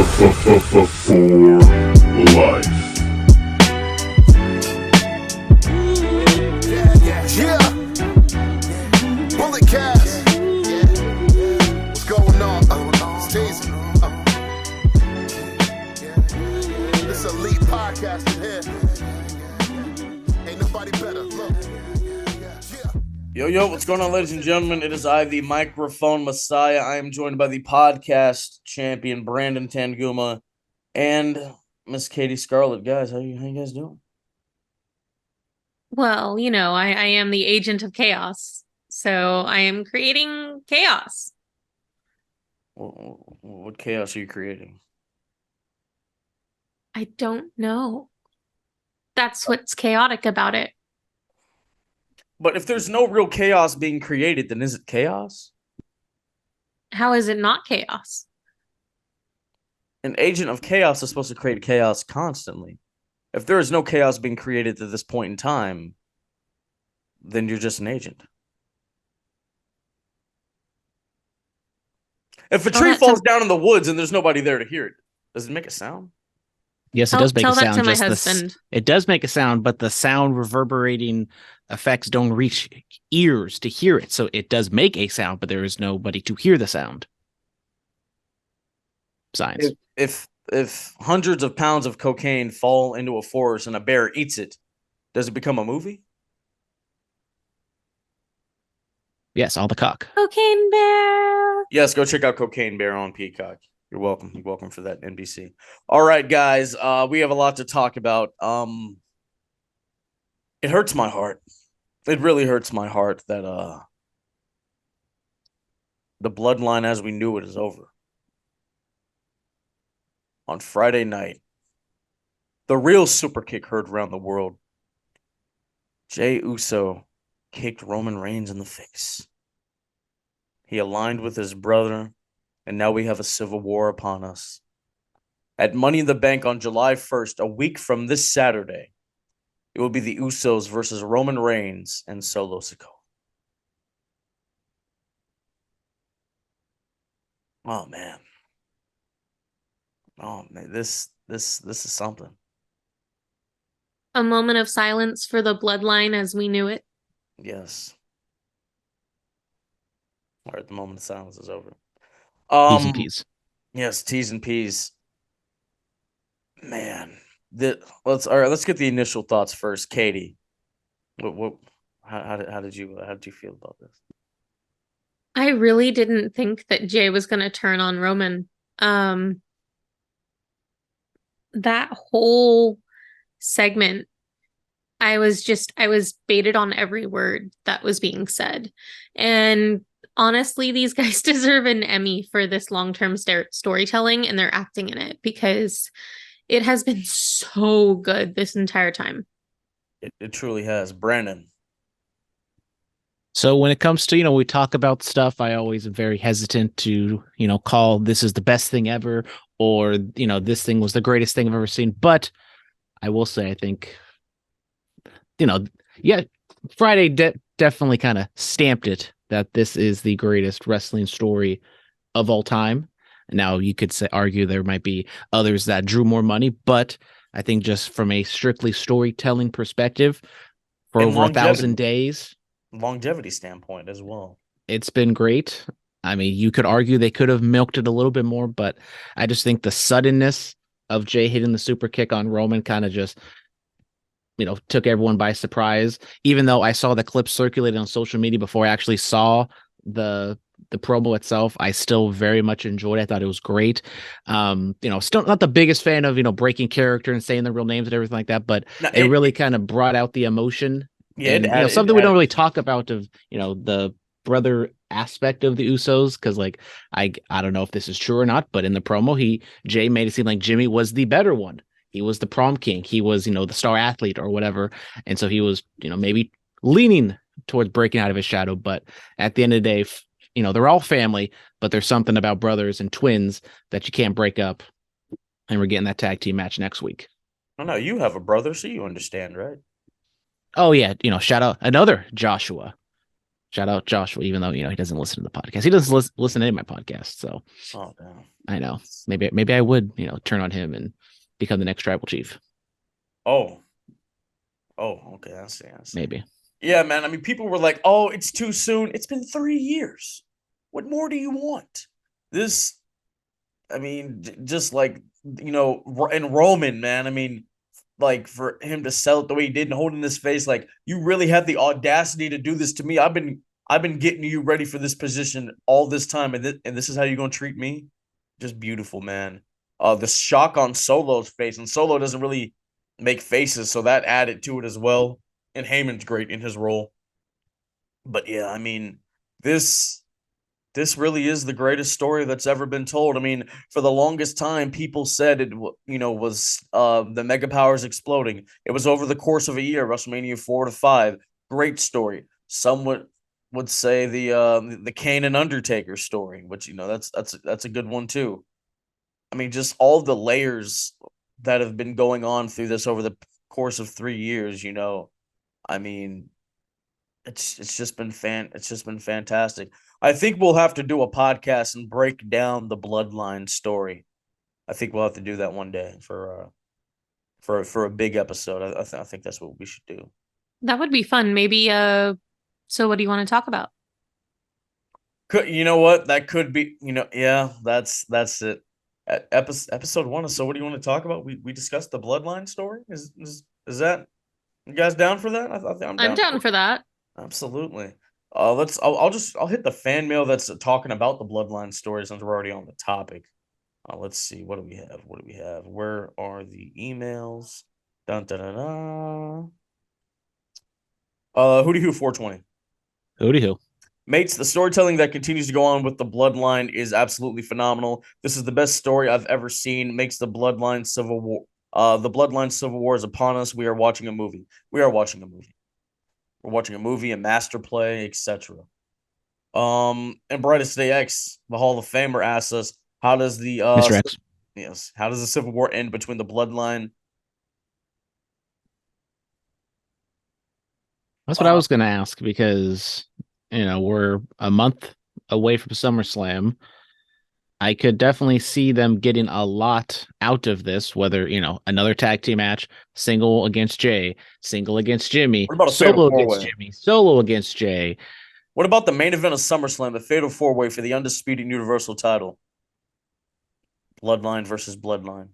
For life. Yeah. Bullet cast. What's going on? Stacy. This elite podcast in here. Ain't nobody better. Look. Yo, what's going on, ladies and gentlemen? It is I, the microphone messiah. I am joined by the podcast champion, Brandon Tanguma, and Miss Katie Scarlett. Guys, how you guys doing? Well, I am the agent of chaos, so I am creating chaos. What chaos are you creating? I don't know. That's what's chaotic about it. But if there's no real chaos being created, then is it chaos? How is it not chaos? An agent of chaos is supposed to create chaos constantly. If there is no chaos being created at this point in time, then you're just an agent. If a tree falls down in the woods and there's nobody there to hear it, does it make a sound? Yes, it does make a sound. Tell that to my husband. It does make a sound, but the sound reverberating effects don't reach ears to hear it. So it does make a sound, but there is nobody to hear the sound. Science. If hundreds of pounds of cocaine fall into a forest and a bear eats it, does it become a movie? Yes, all the cock. Cocaine bear. Yes, go check out Cocaine Bear on Peacock. You're welcome. You're welcome for that, NBC. All right, guys. We have a lot to talk about. It hurts my heart. It really hurts my heart that the Bloodline as we knew it is over. On Friday night, the real super kick heard around the world. Jey Uso kicked Roman Reigns in the face. He aligned with his brother, and now we have a civil war upon us. At Money in the Bank on July 1st, a week from this Saturday, it will be the Usos versus Roman Reigns and Solo Sikoa. Oh man, this is something. A moment of silence for the Bloodline as we knew it. Yes. All right, the moment of silence is over. T's and P's. Yes, T's and P's. Man, let's get the initial thoughts first. Katie, how did you feel about this? I really didn't think that Jey was going to turn on Roman. That whole segment, I was baited on every word that was being said. And honestly, these guys deserve an Emmy for this long-term storytelling, and they're acting in it because it has been so good this entire time. It truly has. Brandon. So when it comes to, we talk about stuff, I always am very hesitant to, call this is the best thing ever, or, this thing was the greatest thing I've ever seen. But I will say, I think, Friday definitely kind of stamped it that this is the greatest wrestling story of all time. Now, you could argue there might be others that drew more money, but I think just from a strictly storytelling perspective, for over 1,000 days, longevity standpoint as well, it's been great. I mean, you could argue they could have milked it a little bit more, but I just think the suddenness of Jey hitting the super kick on Roman kind of just, took everyone by surprise. Even though I saw the clip circulated on social media before I actually saw the promo itself, I still very much enjoyed it. I thought it was great. Still not the biggest fan of, breaking character and saying the real names and everything like that, but it really kind of brought out the emotion. Yeah, and, something we don't really talk about of, the brother aspect of the Usos, because I don't know if this is true or not, but in the promo, Jey made it seem like Jimmy was the better one. He was the prom king. He was, the star athlete or whatever. And so he was, maybe leaning towards breaking out of his shadow. But at the end of the day, they're all family, but there's something about brothers and twins that you can't break up. And we're getting that tag team match next week. Oh, no, you have a brother, so you understand, right? Oh, yeah. Shout out another Joshua. Shout out Joshua, even though he doesn't listen to the podcast. He doesn't listen to any of my podcasts, so Oh damn. I know. Maybe I would turn on him and become the next tribal chief. Oh. Okay. I see. Maybe. Yeah, man. I mean, people were like, "Oh, it's too soon." It's been 3 years. What more do you want? This, I mean, just like and Roman, man. I mean, like for him to sell it the way he did and holding his face, like you really had the audacity to do this to me. I've been getting you ready for this position all this time, and this is how you're gonna treat me. Just beautiful, man. The shock on Solo's face, and Solo doesn't really make faces, so that added to it as well. And Heyman's great in his role. But yeah, I mean, this really is the greatest story that's ever been told. I mean, for the longest time, people said it, was the Mega Powers exploding. It was over the course of a year, WrestleMania 4 to 5. Great story. Some would say the Kane and Undertaker story, which that's a good one too. I mean, just all the layers that have been going on through this over the course of 3 years. I mean, it's just been fantastic. I think we'll have to do a podcast and break down the Bloodline story. I think we'll have to do that one day for a big episode. I think that's what we should do. That would be fun. Maybe so what do you want to talk about? You know what? That could be, yeah, that's it. Episode 1. So what do you want to talk about? We discussed the Bloodline story. Is that, you guys down for that? I'm down for that. Absolutely. I'll hit the fan mail that's talking about the Bloodline story since we're already on the topic. Let's see. What do we have? Where are the emails? Dun dun dun dun. Hootie Hoo 420. Hootie Hoo. Mates, the storytelling that continues to go on with the Bloodline is absolutely phenomenal. This is the best story I've ever seen. Makes the Bloodline Civil War. The Bloodline Civil War is upon us. We are watching a movie. We're watching a movie, a master play, etc. And Brightest Day X, the Hall of Famer, asks us, how does the Mr. X. Yes, how does the Civil War end between the Bloodline? That's what I was going to ask, because we're a month away from SummerSlam. I could definitely see them getting a lot out of this, whether, another tag team match, single against Jay, single against Jimmy, What about a solo fatal against four-way? Jimmy, solo against Jay. What about the main event of SummerSlam, the Fatal 4-Way for the undisputed Universal title? Bloodline versus Bloodline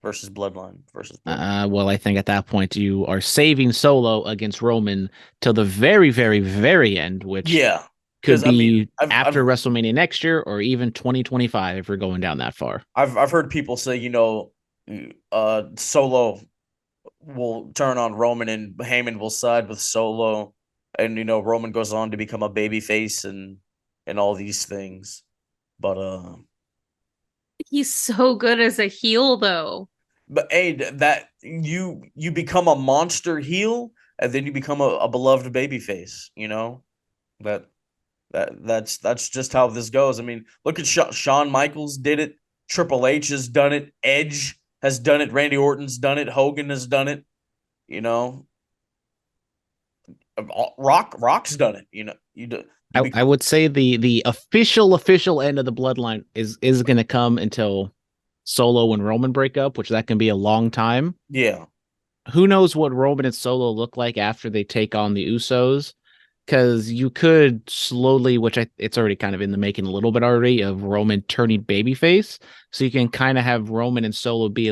versus Bloodline versus Bloodline. Well, I think at that point you are saving Solo against Roman till the very, very, very end, which could be after WrestleMania next year or even 2025 if we're going down that far. I've heard people say, Solo will turn on Roman and Heyman will side with Solo, and Roman goes on to become a babyface and all these things. But he's so good as a heel, though. But hey, that you become a monster heel and then you become a beloved babyface. That's just how this goes. I mean, look at Shawn Michaels did it. Triple H has done it. Edge has done it. Randy Orton's done it. Hogan has done it. Rock's done it. I would say the official end of the Bloodline is going to come until Solo and Roman break up, which that can be a long time. Yeah. Who knows what Roman and Solo look like after they take on the Usos? Because you could slowly, it's already kind of in the making a little bit already, of Roman turning babyface. So you can kind of have Roman and Solo be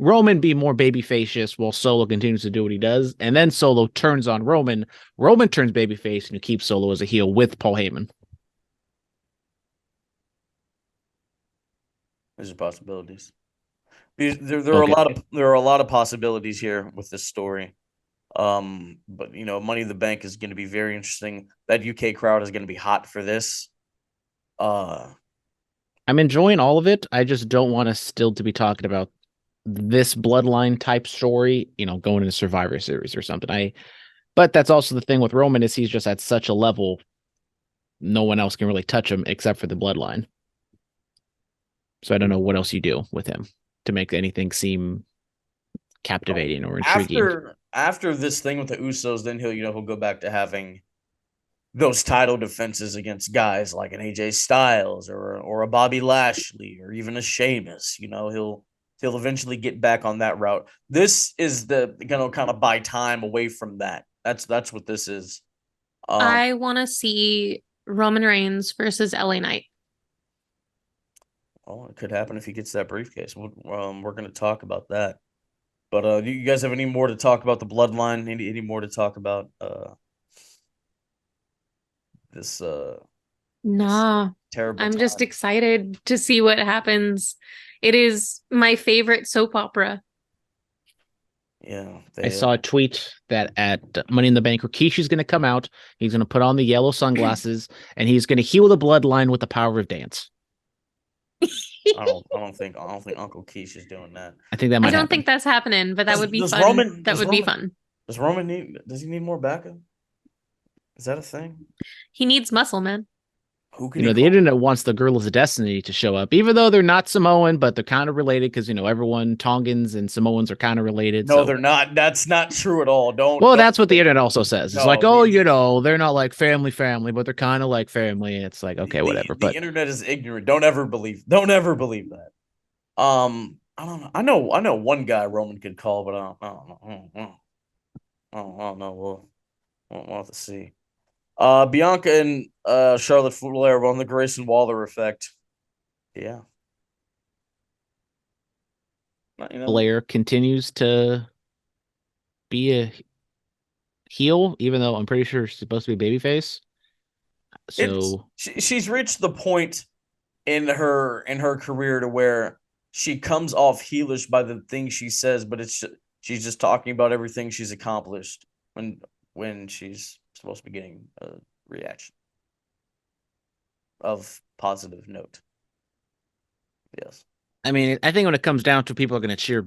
Roman be more babyfacious while Solo continues to do what he does. And then Solo turns on Roman. Roman turns babyface and you keep Solo as a heel with Paul Heyman. There's possibilities. There are a lot of possibilities here with this story. But Money in the Bank is going to be very interesting. That UK crowd is going to be hot for this. I'm enjoying all of it. I just don't want us still to be talking about this Bloodline type story, going into Survivor Series or something. But that's also the thing with Roman, is he's just at such a level, no one else can really touch him except for the Bloodline. So I don't know what else you do with him to make anything seem captivating or intriguing. After this thing with the Usos, then he'll go back to having those title defenses against guys like an AJ Styles or a Bobby Lashley or even a Sheamus. You know, he'll eventually get back on that route. This is the gonna kind of buy time away from that. That's what this is. I want to see Roman Reigns versus LA Knight. Well, it could happen if he gets that briefcase. We're going to talk about that. But do you guys have any more to talk about the Bloodline? Any more to talk about this Nah, terrible I'm just time? excited to see what happens. It is my favorite soap opera. Yeah, I saw a tweet that at Money in the Bank, Rikishi's going to come out. He's going to put on the yellow sunglasses, and he's going to heal the bloodline with the power of dance. I don't think Uncle Keish is doing that. I think that I might don't happen. think that's happening, but that would be Does fun. Roman- That does would be Roman- fun. Does he need more backup? Is that a thing? He needs muscle, man. Who can You know, he the call? internet wants the Girls of Destiny to show up, even though they're not Samoan, but they're kind of related because, you know, everyone, Tongans and Samoans are kind of related. No, so. they're not. That's not true at all. Well, that's what the internet also says. It's No, like, oh, you know, they're not like family, but they're kind of like family. It's like, okay, whatever. The But internet is ignorant. Don't ever believe that. I don't know. I know one guy Roman could call, but I don't know. We'll have to see. Bianca and Charlotte Flair on the Grayson Waller effect. Yeah. You know, Blair continues to be a heel, even though I'm pretty sure she's supposed to be babyface. So she's reached the point in her career to where she comes off heelish by the things she says, but she's just talking about everything she's accomplished when she's supposed to be getting a reaction of positive note. Yes. I mean, I think when it comes down to people are going to cheer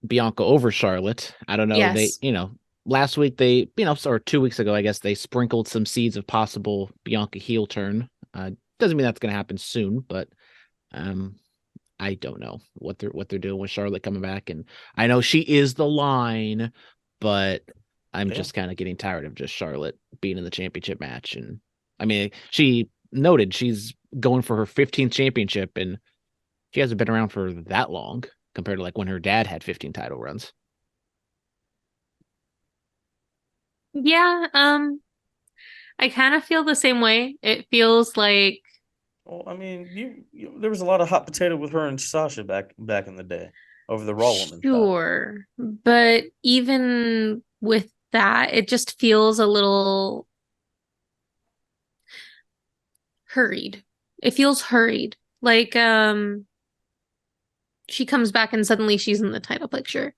Bianca over Charlotte. I don't know. Yes. They, you know, last week they, you know, or 2 weeks ago, I guess they sprinkled some seeds of possible Bianca heel turn. Doesn't mean that's going to happen soon, but I don't know what they're doing with Charlotte coming back. And I know she is the line, but I'm just kind of getting tired of just Charlotte being in the championship match. And I mean, she noted she's going for her 15th championship, and she hasn't been around for that long compared to like when her dad had 15 title runs. Yeah, I kind of feel the same way. It feels like, well, I mean, there was a lot of hot potato with her and Sasha back in the day over the Raw Women's title. Sure, but even with that, it just feels a little hurried. It feels hurried. Like, she comes back and suddenly she's in the title picture.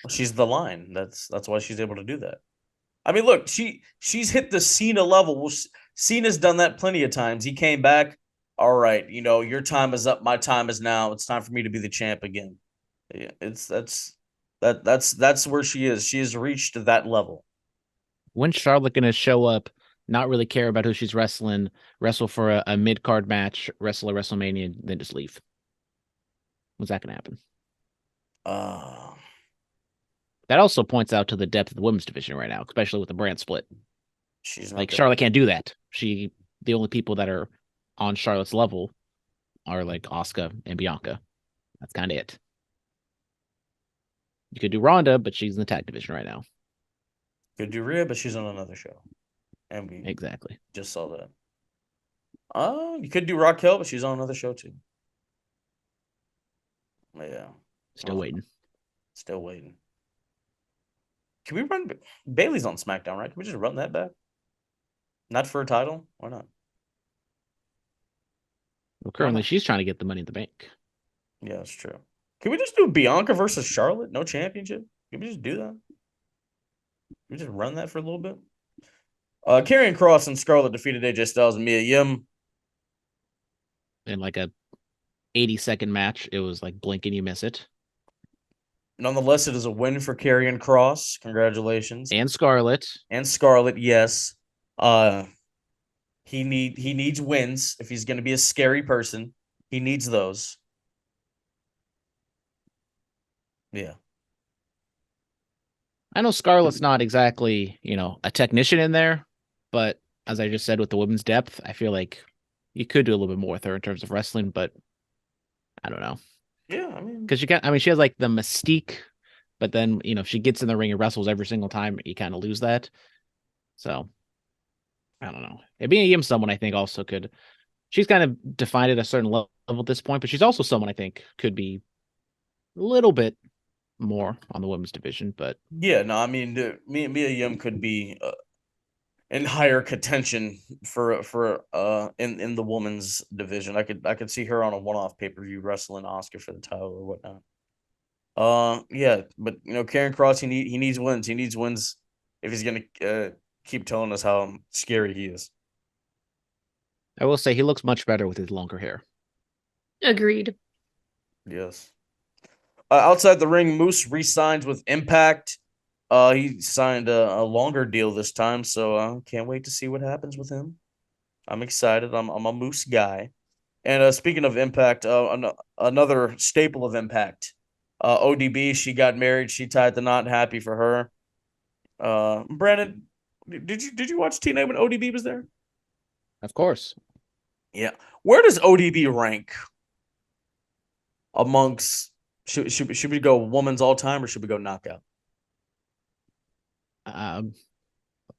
She's the line. That's why she's able to do that. I mean, look, she's hit the Cena level. Well, Cena's done that plenty of times. He came back. All right, you know, your time is up. My time is now. It's time for me to be the champ again. Yeah, that's where she is. She has reached that level. When's Charlotte going to show up? Not really care about who she's wrestling. Wrestle for a mid card match. Wrestle at WrestleMania, and then just leave. When's that going to happen? That also points out to the depth of the women's division right now, especially with the brand split. She's like Charlotte can't do that. The only people that are on Charlotte's level are like Asuka and Bianca. That's kind of it. You could do Ronda, but she's in the tag division right now. Could do Rhea, but she's on another show. And we exactly just saw that. You could do Raquel, but she's on another show too. Yeah. Still waiting. Can we run Bailey's on SmackDown, right? Can we just run that back? Not for a title? Why not? Well, currently she's trying to get the Money in the Bank. Yeah, that's true. Can we just do Bianca versus Charlotte? No championship? Can we just do that? Can we just run that for a little bit? Karrion Kross and Scarlett defeated AJ Styles and Mia Yim. In like a 80-second match. It was like blink and you miss it. Nonetheless, it is a win for Karrion Kross. Congratulations. And Scarlett, yes. He needs wins if he's going to be a scary person. He needs those. Yeah. I know Scarlett's not exactly, you know, a technician in there, but as I just said, with the women's depth, I feel like you could do a little bit more with her in terms of wrestling, but I don't know. Yeah, I mean, Because she has like the mystique, but then, if she gets in the ring and wrestles every single time, you kind of lose that. So I don't know. Being a Yim someone I think also could, she's kind of defined at a certain level at this point, but she's also someone I think could be a little bit more on the women's division. But yeah, no, I mean, Mia Yim could be in higher contention in the women's division. I could see her on a one-off pay-per-view wrestling Oscar for the title or whatnot. Yeah, but Karen Cross, he needs wins. He needs wins if he's gonna keep telling us how scary he is. I will say he looks much better with his longer hair. Agreed. Yes. Outside the ring, Moose re-signs with Impact. He signed a longer deal this time, so can't wait to see what happens with him. I'm excited. I'm a Moose guy. And speaking of Impact, another staple of Impact, ODB. She got married. She tied the knot. Happy for her. Brandon, did you watch TNA when ODB was there? Of course. Yeah. Where does ODB rank amongst? Should we go woman's all time or should we go knockout? I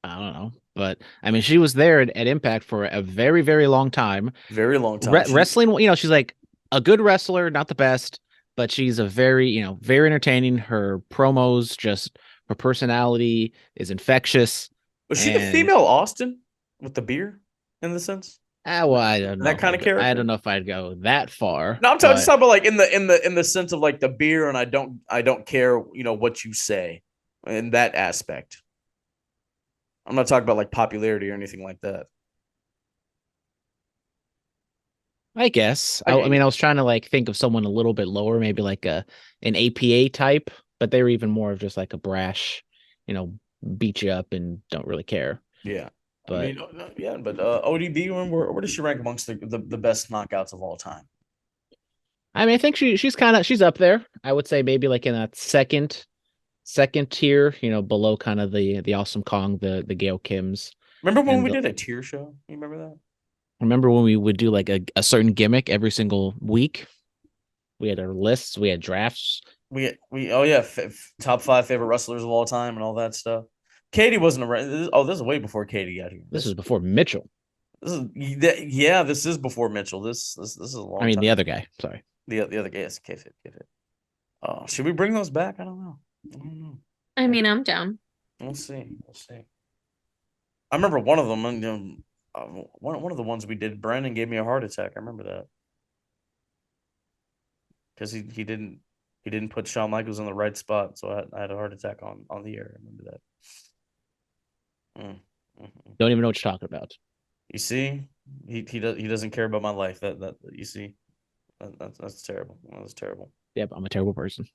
don't know, but I mean, she was there at Impact for a very, very long time. Very long time. Wrestling, she's like a good wrestler, not the best, but she's a very, very entertaining. Her promos, just her personality is infectious. Was she the female Austin with the beer in the sense? Well, I don't know. That kind of character. I don't know if I'd go that far. No, I'm just talking about like in the sense of like the beer, and I don't care, what you say in that aspect. I'm not talking about like popularity or anything like that. I guess. I mean, I was trying to like think of someone a little bit lower, maybe like an APA type, but they were even more of just like a brash, beat you up and don't really care. Yeah. But I mean, yeah, but ODB, where does she rank amongst the best knockouts of all time? I mean, I think she's up there. I would say maybe like in that second tier, below kind of the Awesome Kong, the Gail Kims. Remember when we did a tier show? You remember that? Remember when we would do like a certain gimmick every single week? We had our lists, we had drafts. We top 5 favorite wrestlers of all time and all that stuff. Katie wasn't around. This is way before Katie got here. This is before Mitchell. This is before Mitchell. This is a long. I mean, time. The other guy. Sorry, the other guy. Yes, Kayfabe. Oh, should we bring those back? I don't know. I mean, I'm down. We'll see. I remember one of them. One of the ones we did. Brandon gave me a heart attack. I remember that because he didn't put Shawn Michaels in the right spot, so I had a heart attack on the air. I remember that. Don't even know what you're talking about. You see, he doesn't care about my life. That you see, that's terrible. That's terrible. Yep, I'm a terrible person.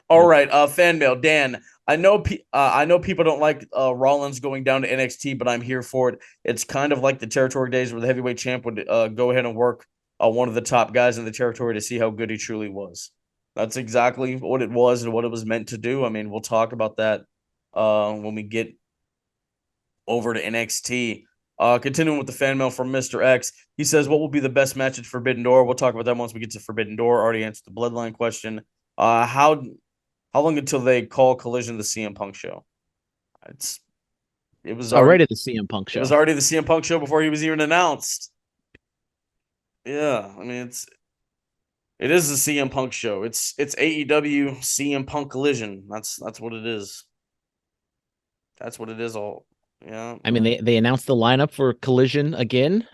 All right, fan mail, Dan. I know people don't like Rollins going down to NXT, but I'm here for it. It's kind of like the territory days where the heavyweight champ would go ahead and work one of the top guys in the territory to see how good he truly was. That's exactly what it was and what it was meant to do. I mean, we'll talk about that when we get over to NXT. Continuing with the fan mail from Mr. X, he says, "What will be the best match at Forbidden Door?" We'll talk about that once we get to Forbidden Door. Already answered the Bloodline question. How long until they call Collision the CM Punk show? It was already the CM Punk show. It was already the CM Punk show before he was even announced. Yeah, I mean it is the CM Punk show. It's AEW CM Punk Collision. That's what it is. That's what it is all. Yeah. I mean, they announced the lineup for Collision again.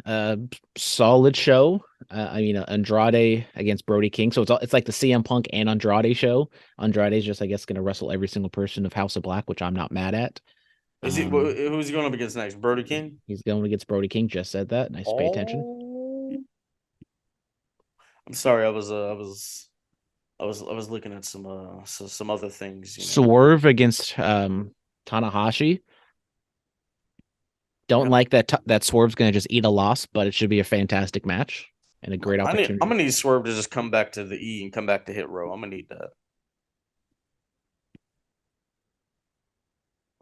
Solid show. Andrade against Brody King. So it's like the CM Punk and Andrade show. Andrade's just, I guess, going to wrestle every single person of House of Black, which I'm not mad at. Who's he going up against next? Brody King? He's going against Brody King. Just said that. Nice to pay attention. I'm sorry. I was looking at some other things. Swerve against Tanahashi. Don't like that Swerve's going to just eat a loss, but it should be a fantastic match and a great opportunity. I'm going to need Swerve to just come back to the E and come back to Hit Row. I'm going to need that.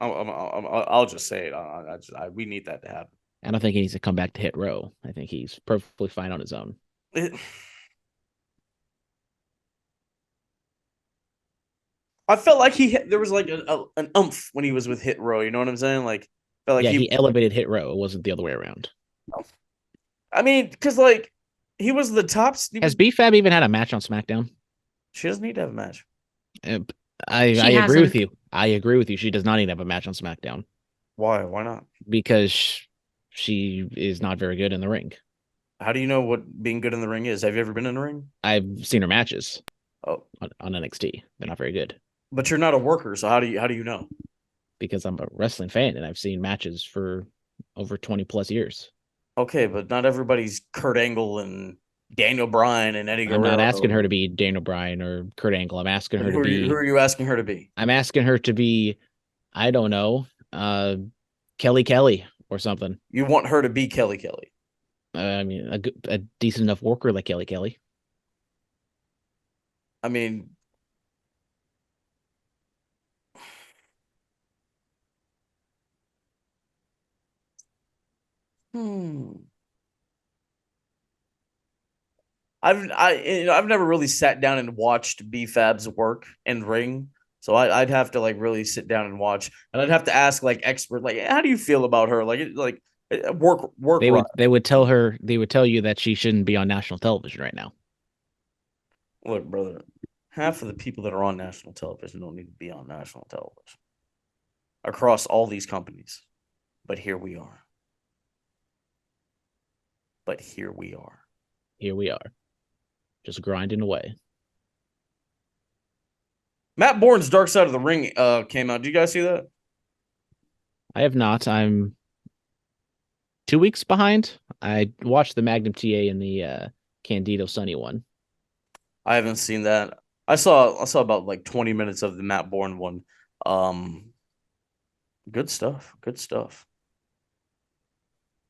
I'll just say it. We need that to happen. I don't think he needs to come back to Hit Row. I think he's perfectly fine on his own. I felt like there was like an umph when he was with Hit Row. You know what I'm saying? Like, felt like he elevated Hit Row. It wasn't the other way around. I mean, because like he was the top. Has B-Fab even had a match on SmackDown? She doesn't need to have a match. I agree with you. I agree with you. She does not need to have a match on SmackDown. Why? Why not? Because she is not very good in the ring. How do you know what being good in the ring is? Have you ever been in the ring? I've seen her matches. Oh, on NXT. They're not very good. But you're not a worker, so how do you know? Because I'm a wrestling fan and I've seen matches for over 20 plus years. Okay, but not everybody's Kurt Angle and Daniel Bryan and Eddie Guerrero. I'm not asking her to be Daniel Bryan or Kurt Angle. I'm asking her to be. Who are you asking her to be? I'm asking her to be, I don't know, Kelly or something. You want her to be Kelly. I mean, a decent enough worker like Kelly. I mean, I've never really sat down and watched B-Fab's work in ring, so I'd have to like really sit down and watch, and I'd have to ask like expert, like, how do you feel about her? Like work. They would tell you that she shouldn't be on national television right now. Look, brother, half of the people that are on national television don't need to be on national television across all these companies, but here we are. Here we are. Just grinding away. Matt Bourne's Dark Side of the Ring came out. Do you guys see that? I have not. I'm 2 weeks behind. I watched the Magnum TA and the Candido Sunny one. I haven't seen that. I saw about like 20 minutes of the Matt Bourne one. Good stuff.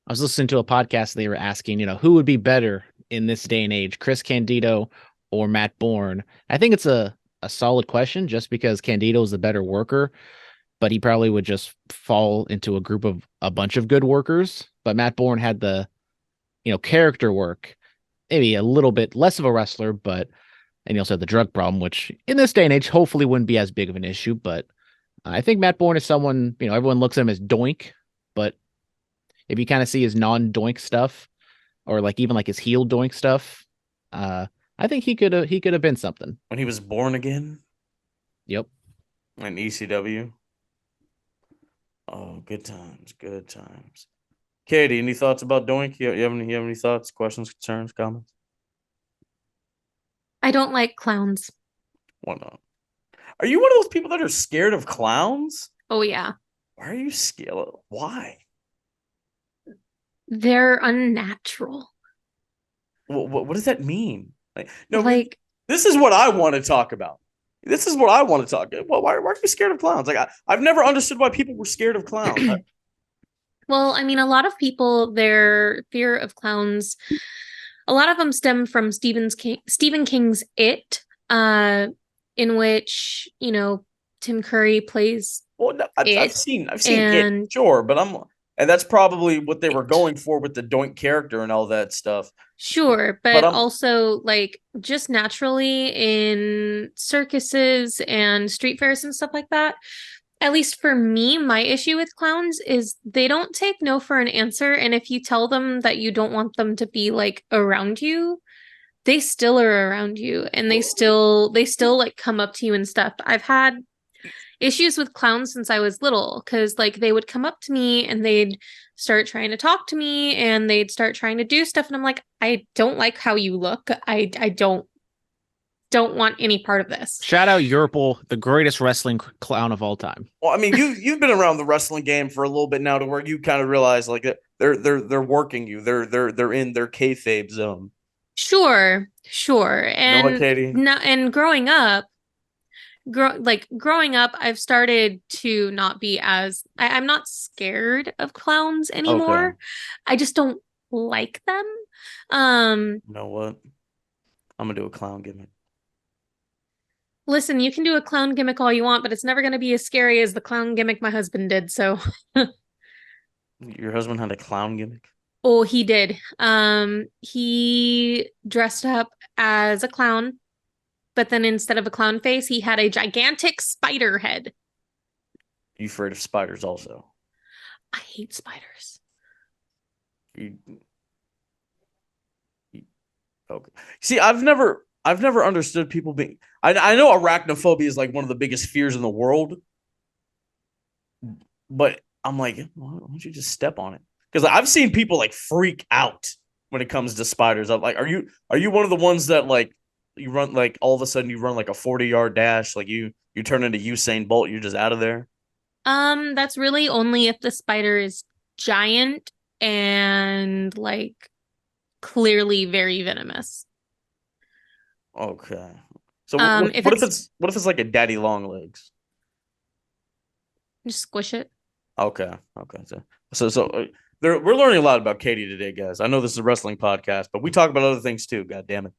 I was listening to a podcast. They were asking, who would be better in this day and age, Chris Candido or Matt Bourne? I think it's a solid question just because Candido is the better worker, but he probably would just fall into a group of a bunch of good workers. But Matt Bourne had the, character work, maybe a little bit less of a wrestler, and he also had the drug problem, which in this day and age, hopefully wouldn't be as big of an issue. But I think Matt Bourne is someone, everyone looks at him as doink, but if you kind of see his non-doink stuff, or like even like his heel doink stuff, I think he could have been something when he was born again. Yep. And ECW. Oh, good times. Katie, any thoughts about doink? You have any thoughts, questions, concerns, comments? I don't like clowns. Why not? Are you one of those people that are scared of clowns? Oh yeah. Why are you scared? Why? They're unnatural. What does that mean? This is what I want to talk about. Well, why are you scared of clowns? Like I've never understood why people were scared of clowns. Well, I mean, a lot of people, their fear of clowns, a lot of them stem from Stephen King's It, in which, Tim Curry plays. Well, no, I've seen it, sure, but and that's probably what they were going for with the doink character and all that stuff. Sure, but also like just naturally in circuses and street fairs and stuff like that. At least for me, my issue with clowns is they don't take no for an answer. And if you tell them that you don't want them to be like around you, they still are around you and they still like come up to you and stuff. I've had issues with clowns since I was little because like they would come up to me and they'd start trying to talk to me and they'd start trying to do stuff. And I'm like, I don't like how you look. I don't want any part of this. Shout out Yurple, the greatest wrestling clown of all time. Well, I mean, you've been around the wrestling game for a little bit now, to where you kind of realize like they're working you. They're in their kayfabe zone. Sure, and what, Katie? And growing up, I've started to not be as I'm not scared of clowns anymore. Okay. I just don't like them. You know what? I'm gonna do a clown gimmick. Listen, you can do a clown gimmick all you want, but it's never going to be as scary as the clown gimmick my husband did. So, Your husband had a clown gimmick? oh, he did. He dressed up as a clown, but then instead of a clown face, he had a gigantic spider head. You afraid of spiders also? I hate spiders. Okay. See, I've never understood people being. I know arachnophobia is like one of the biggest fears in the world, but I'm like, why don't you just step on it? Because I've seen people like freak out when it comes to spiders. I'm like, are you one of the ones that like you run like all of a sudden you run like a 40-yard dash, like you turn into Usain Bolt, you're just out of there? That's really only if the spider is giant and like clearly very venomous. Okay. So If what if it's it's like a daddy long legs? just squish it. Okay. We're learning a lot about Katie today, guys. I know this is a wrestling podcast, but we talk about other things too. God damn it.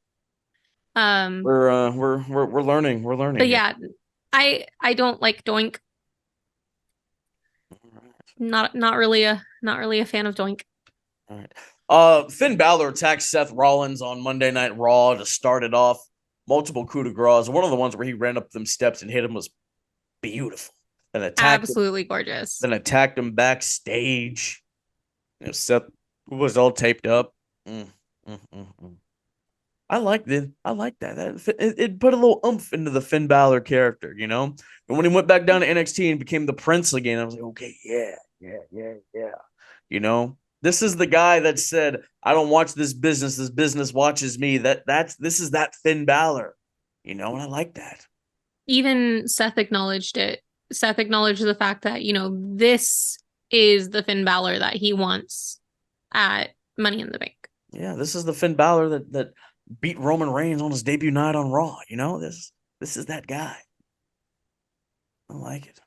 We're learning. We're learning. But yeah, I don't like Doink. Not really a fan of Doink. All right. Finn Balor attacked Seth Rollins on Monday Night Raw to start it off. Multiple coup de grace. One of the ones where he ran up them steps and hit him was beautiful. And Absolutely gorgeous. Then attacked him backstage. Seth was all taped up. I liked it. I like that. It put a little oomph into the Finn Balor character, And when he went back down to NXT and became the Prince again, I was like, okay, yeah. This is the guy that said, I don't watch this business watches me. This is that Finn Balor, and I like that. Even Seth acknowledged it. Seth acknowledged the fact that, this is the Finn Balor that he wants at Money in the Bank. Yeah, this is the Finn Balor that beat Roman Reigns on his debut night on Raw. This is that guy. I like it.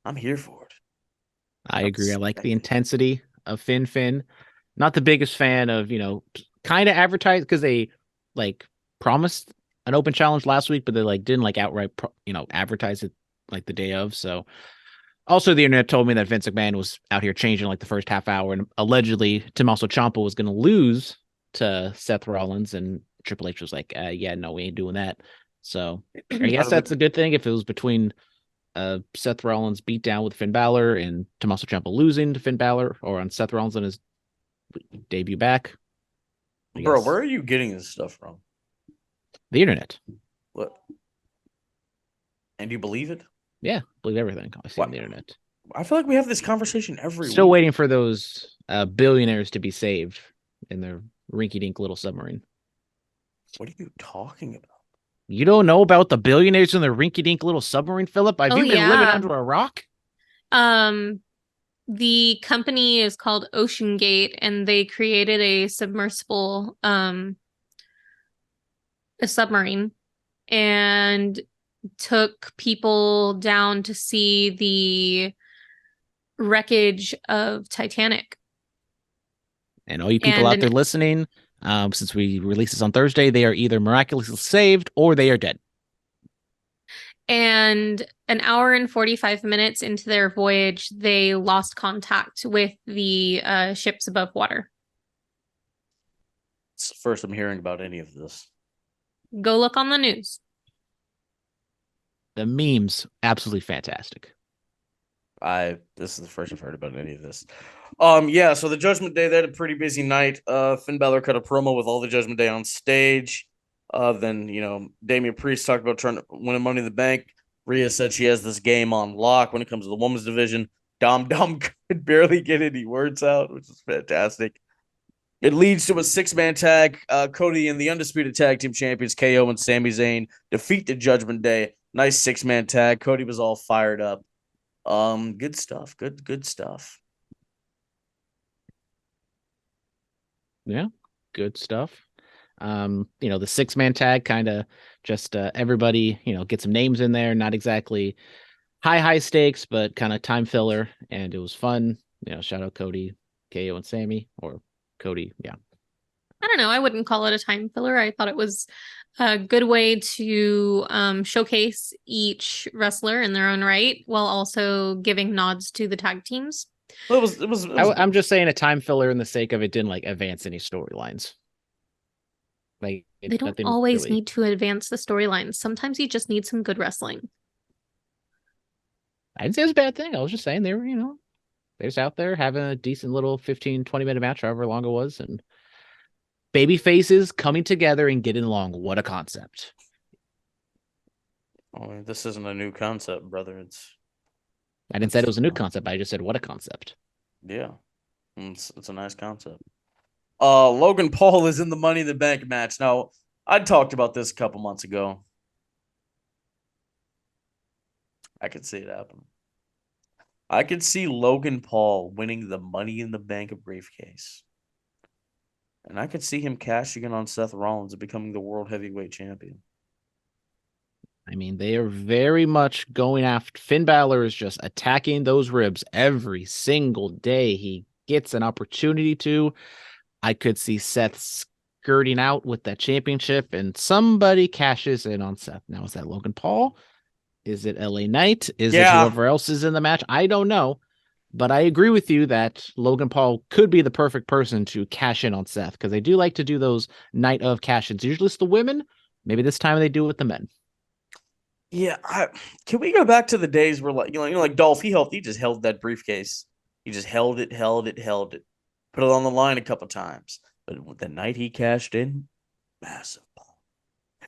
I'm here for it. I agree. I like the intensity of Finn. Not the biggest fan of, kind of advertise because they like promised an open challenge last week, but they like didn't like outright, advertise it like the day of. So also the internet told me that Vince McMahon was out here changing like the first half hour, and allegedly Tommaso Ciampa was going to lose to Seth Rollins, and Triple H was like, yeah, no, we ain't doing that. So I guess that's a good thing if it was between Seth Rollins beatdown with Finn Balor and Tommaso Ciampa losing to Finn Balor, or on Seth Rollins on his debut back. Bro, where are you getting this stuff from? The internet. What? And you believe it? Yeah, believe everything I see on the internet. I feel like we have this conversation every week. Still waiting for those billionaires to be saved in their rinky-dink little submarine. What are you talking about? You don't know about the billionaires in their rinky-dink little submarine, Phillip? Have you been living under a rock? The company is called Ocean Gate, and they created a submersible, a submarine, and took people down to see the wreckage of Titanic. And all you people out there listening, since we release this on Thursday, they are either miraculously saved or they are dead. And an hour and 45 minutes into their voyage, they lost contact with the ships above water. It's the first I'm hearing about any of this. Go look on the news. The memes, absolutely fantastic. This is the first I've heard about any of this. Yeah, so the Judgment Day, they had a pretty busy night. Finn Balor cut a promo with all the Judgment Day on stage. Then, Damian Priest talked about trying to win Money in the Bank. Rhea said she has this game on lock when it comes to the women's division. Dom could barely get any words out, which is fantastic. It leads to a 6-man tag. Cody and the Undisputed Tag Team Champions, KO and Sami Zayn, defeat the Judgment Day. Nice 6-man tag. Cody was all fired up. Good stuff. Good stuff. Yeah, good stuff. The 6-man tag kind of just everybody, get some names in there. Not exactly high stakes, but kind of time filler. And it was fun. Shout out Cody, KO, and Sammy, or Cody. Yeah. I don't know. I wouldn't call it a time filler. I thought it was a good way to showcase each wrestler in their own right while also giving nods to the tag teams. Well, it was I'm just saying a time filler in the sake of it didn't like advance any storylines. Like They don't nothing always really. need to advance the storylines. Sometimes you just need some good wrestling. I didn't say it was a bad thing. I was just saying they were, they was out there having a decent little 15, 20-minute match, however long it was, and baby faces coming together and getting along. What a concept. Oh, this isn't a new concept, brother. I didn't say it was a new concept. I just said what a concept. Yeah. It's a nice concept. Logan Paul is in the Money in the Bank match. Now, I talked about this a couple months ago. I could see it happen. I could see Logan Paul winning the Money in the Bank briefcase. And I could see him cashing in on Seth Rollins and becoming the World Heavyweight Champion. I mean, they are very much going after Finn Balor is just attacking those ribs every single day he gets an opportunity to. I could see Seth skirting out with that championship and somebody cashes in on Seth. Now, is that Logan Paul? Is it LA Knight? Is it whoever else is in the match? I don't know. But I agree with you that Logan Paul could be the perfect person to cash in on Seth because they do like to do those night of cash-ins. Usually it's the women. Maybe this time they do it with the men. Yeah, can we go back to the days where like Dolph, he just held that briefcase. He just held it, put it on the line a couple times. But the night he cashed in, massive ball.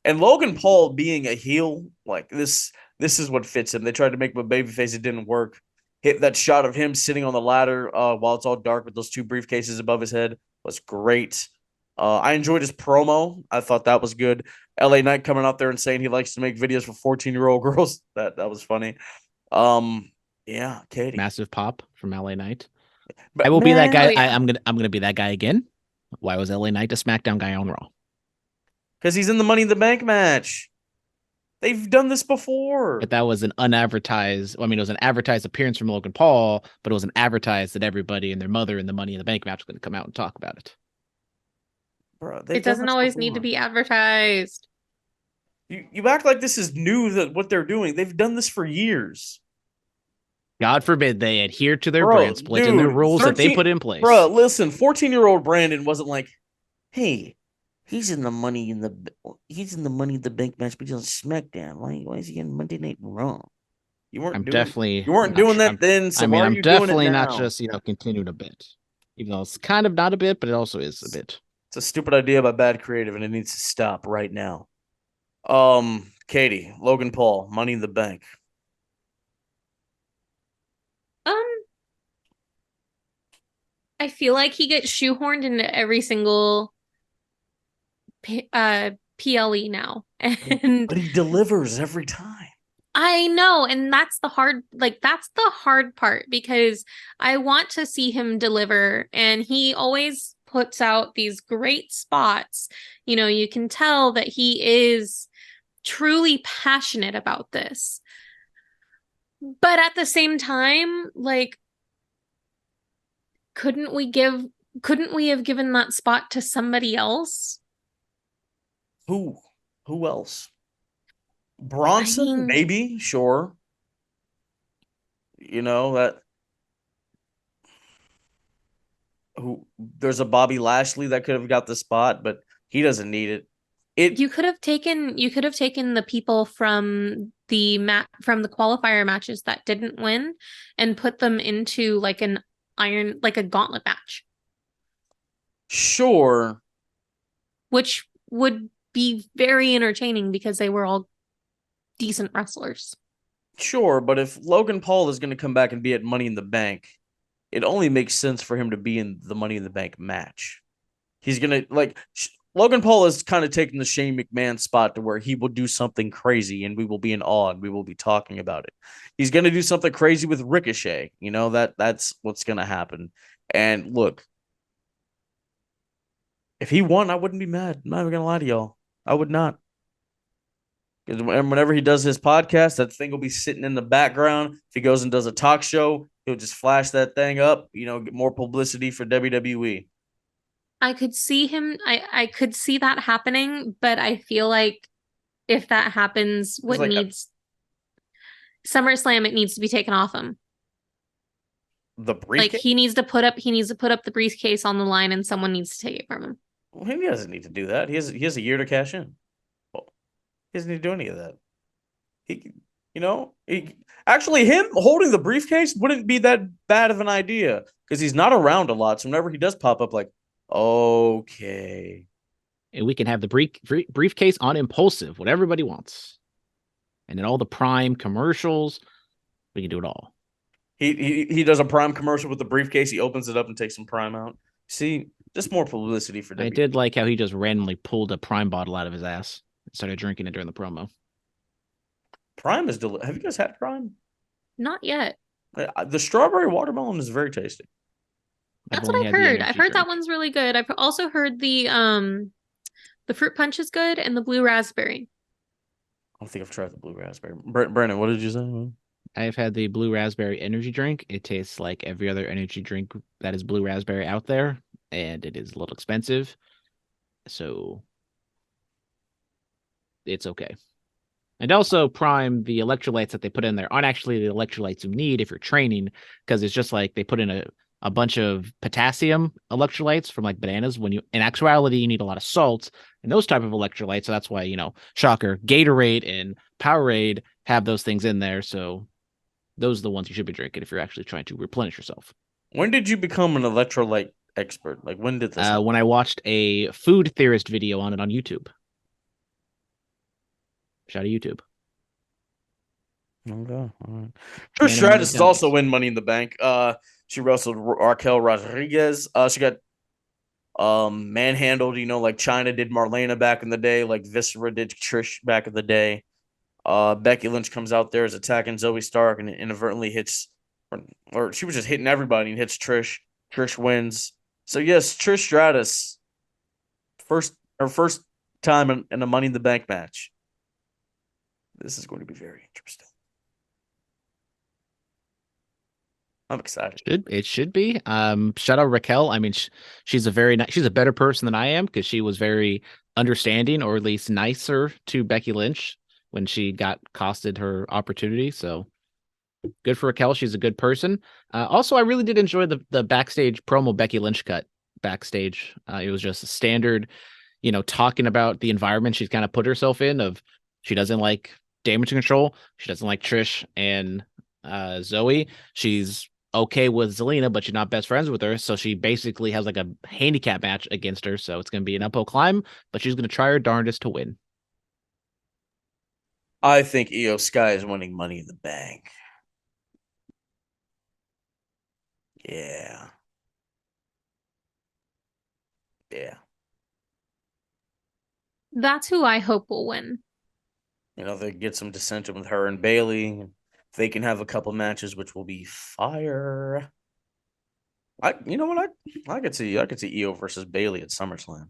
And Logan Paul being a heel, like this is what fits him. They tried to make him a babyface, it didn't work. Hit that shot of him sitting on the ladder while it's all dark with those two briefcases above his head was great. I enjoyed his promo. I thought that was good. LA Knight coming out there and saying he likes to make videos for 14-year-old girls. That was funny. Yeah, Katie. Massive pop from LA Knight. But, I will be that guy. Oh, yeah. I'm gonna be that guy again. Why was LA Knight a SmackDown guy on Raw? Because he's in the Money in the Bank match. They've done this before. But that was an unadvertised. I mean, it was an advertised appearance from Logan Paul, but it wasn't advertised that everybody and their mother in the Money in the Bank match was going to come out and talk about it. Bro, It doesn't always need to be advertised. You act like this is new, that what they're doing. They've done this for years. God forbid they adhere to their brand split and their rules that they put in place. Bro, listen, 14-year-old Brandon wasn't like, hey, he's in the Money in the Bank match, but he's on SmackDown. Why is he in Monday Night Raw? You weren't doing that then. So why are you definitely doing it now? not just continuing a bit, even though it's kind of not a bit, but it also is a bit. It's a stupid idea by bad creative, and it needs to stop right now. Katie, Logan Paul, Money in the Bank. I feel like he gets shoehorned into every single PLE now. And but he delivers every time. I know, and that's the hard part because I want to see him deliver, and he always puts out these great spots. You can tell that he is truly passionate about this. But at the same time, like, couldn't we have given that spot to somebody else? Who else? Bronson, maybe, sure. There's a Bobby Lashley that could have got the spot, but he doesn't need it. You could have taken the people from the qualifier matches that didn't win and put them into like a gauntlet match. Sure. Which would be very entertaining because they were all decent wrestlers. Sure, but if Logan Paul is going to come back and be at Money in the Bank, it only makes sense for him to be in the Money in the Bank match. He's going to, Logan Paul is kind of taking the Shane McMahon spot to where he will do something crazy and we will be in awe and we will be talking about it. He's going to do something crazy with Ricochet. That's what's going to happen. And look, if he won, I wouldn't be mad. I'm not even going to lie to y'all. I would not. Because whenever he does his podcast, that thing will be sitting in the background. If he goes and does a talk show, he'll just flash that thing up, get more publicity for WWE. I could see him. I could see that happening, but I feel like if that happens, what like, needs SummerSlam, it needs to be taken off him. the Like briefcase? he needs to put up the briefcase on the line, and someone needs to take it from him. Well, he doesn't need to do that. He has a year to cash in. Well, he doesn't need to do any of that. Actually, him holding the briefcase wouldn't be that bad of an idea because he's not around a lot. So whenever he does pop up, like, okay, And we can have the briefcase on Impulsive, what everybody wants. And then all the Prime commercials, we can do it all. he does a Prime commercial with the briefcase. He opens it up and takes some Prime out. See, just more publicity for I WWE. did like how he just randomly pulled a Prime bottle out of his ass and started drinking it during the promo. Prime is delicious. Have you guys had Prime? Not yet. The strawberry watermelon is very tasty. That's what I've heard. I've heard that one's really good. I've also heard the fruit punch is good and the blue raspberry. I don't think I've tried the blue raspberry. Brandon, what did you say? I've had the blue raspberry energy drink. It tastes like every other energy drink that is blue raspberry out there, and it is a little expensive. So it's okay. And also, Prime, the electrolytes that they put in there aren't actually the electrolytes you need if you're training, because it's just like they put in a bunch of potassium electrolytes from like bananas when you, in actuality, you need a lot of salt and those type of electrolytes. So that's why, shocker, Gatorade and Powerade have those things in there. So those are the ones you should be drinking if you're actually trying to replenish yourself. When did you become an electrolyte expert? Like, when did this happen? When I watched a food theorist video on it on YouTube. Shout out to YouTube. Okay, all right. Trish Stratus is also in Money in the Bank. She wrestled Raquel Rodriguez. She got manhandled, like China did Marlena back in the day, like Viscera did Trish back in the day. Becky Lynch comes out there, is attacking Zoe Stark and inadvertently hits, or she was just hitting everybody and hits Trish. Trish wins. So yes, Trish Stratus, her first time in a Money in the Bank match. This is going to be very interesting. I'm excited. It should be. Shout out Raquel. I mean, she's a better person than I am because she was very understanding, or at least nicer to Becky Lynch when she got costed her opportunity. So good for Raquel. She's a good person. Also, I really did enjoy the backstage promo Becky Lynch cut backstage. It was just a standard, talking about the environment she's kind of put herself in. Of she doesn't like Damage Control. She doesn't like Trish and Zoe. She's okay with Zelina, but she's not best friends with her. So she basically has like a handicap match against her. So it's going to be an uphill climb, but she's going to try her darndest to win. I think Io Sky is winning Money in the Bank. Yeah. That's who I hope will win. They get some dissension with her and Bailey. They can have a couple matches, which will be fire. You know what? I could see Io versus Bailey at SummerSlam.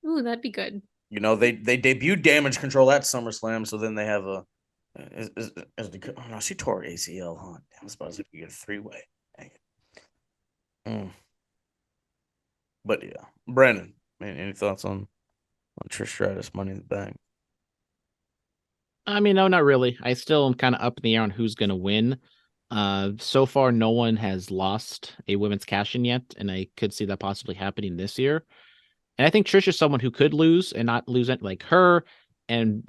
Ooh, that'd be good. They debuted Damage Control at SummerSlam, so then they have she tore her ACL, huh? I was supposed to get a 3-way. Dang it. But yeah, Brandon, any thoughts on Trish Stratus Money in the Bank? I mean, no, not really. I still am kind of up in the air on who's going to win. So far, no one has lost a women's cash-in yet, and I could see that possibly happening this year. And I think Trish is someone who could lose and not lose it. Like her and